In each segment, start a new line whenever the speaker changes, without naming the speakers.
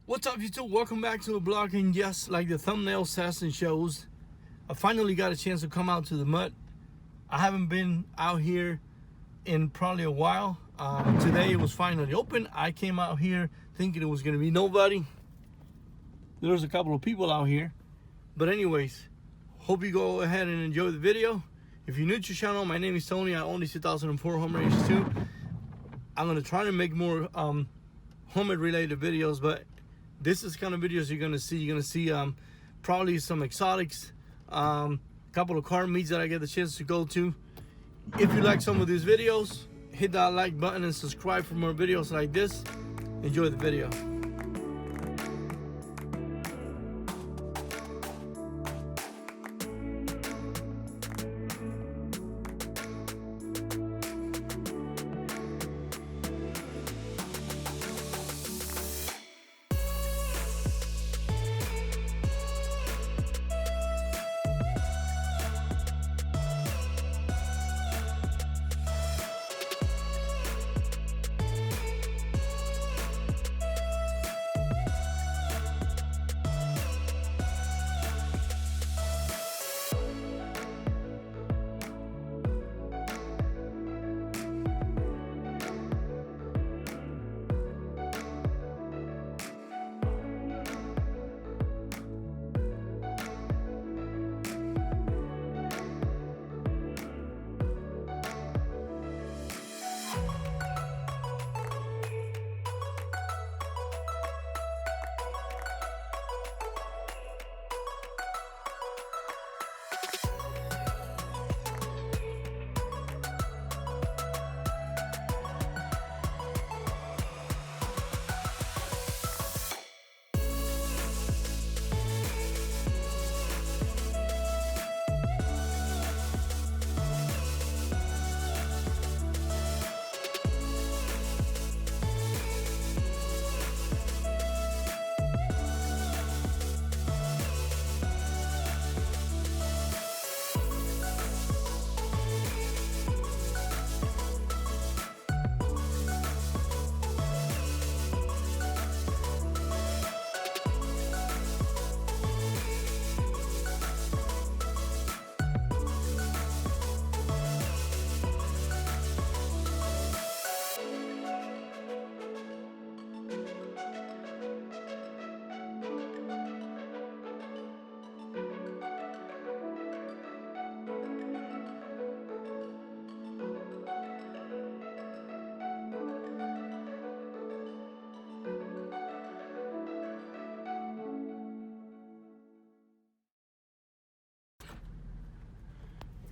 What's up, YouTube? Welcome back to the blog. And yes, like the thumbnail says and shows, I finally got a chance to come out to the mud. I haven't been out here in probably a while. Today it was finally open. I came out here thinking it was gonna be nobody. There was a couple of people out here, but anyways, hope you go ahead and enjoy the video. If you're new to the channel, my name is Tony. I own the 2004 Hummer H2. I'm gonna try to make more Hummer related videos, but this is the kind of videos you're gonna see. You're gonna see probably some exotics, couple of car meets that I get the chance to go to. If you like some of these videos, hit that like button and subscribe for more videos like this. Enjoy the video.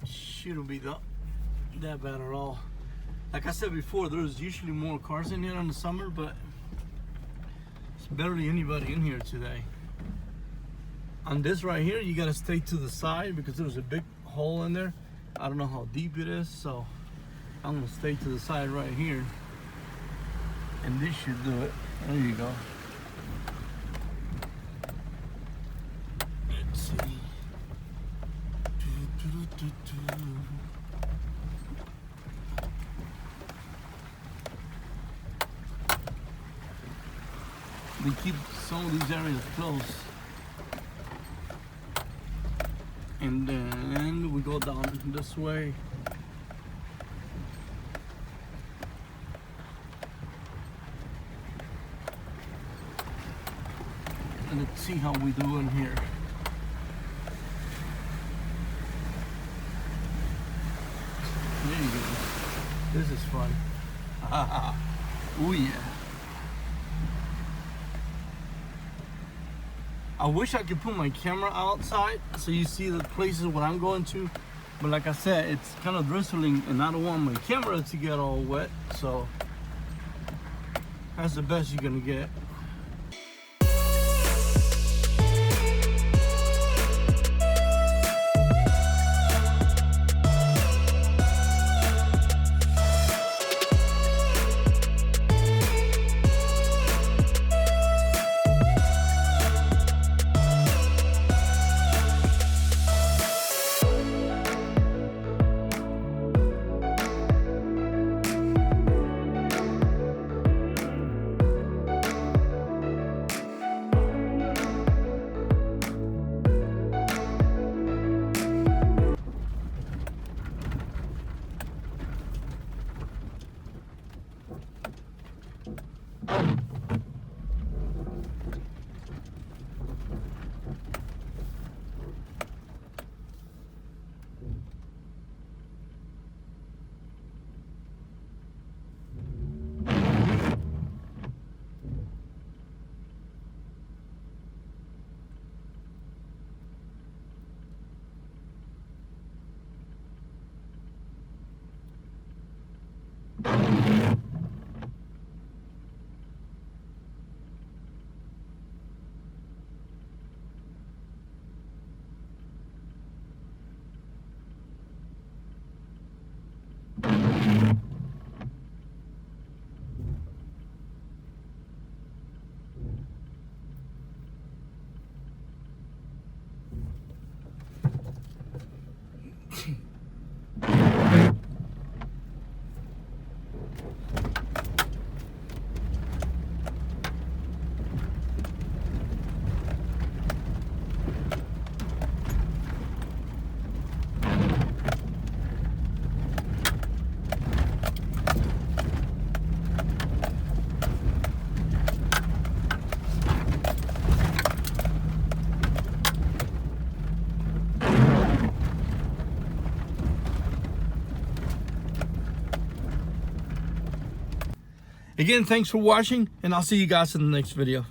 Shouldn't be that bad at all. Like I said before, there's usually more cars in here in the summer, but there's barely anybody in here today. On this right here, you gotta stay to the side because there's a big hole in there. I don't know how deep it is, so I'm gonna stay to the side right here, and this should do it. There you go. Let's see. We keep some of these areas closed, and then we go down this way. And let's see how we do in here. There you go. This is fun. Oh yeah. I wish I could put my camera outside so you see the places where I'm going to, but like I said, it's kind of drizzling and I don't want my camera to get all wet, so that's the best you're gonna get. Again, thanks for watching, and I'll see you guys in the next video.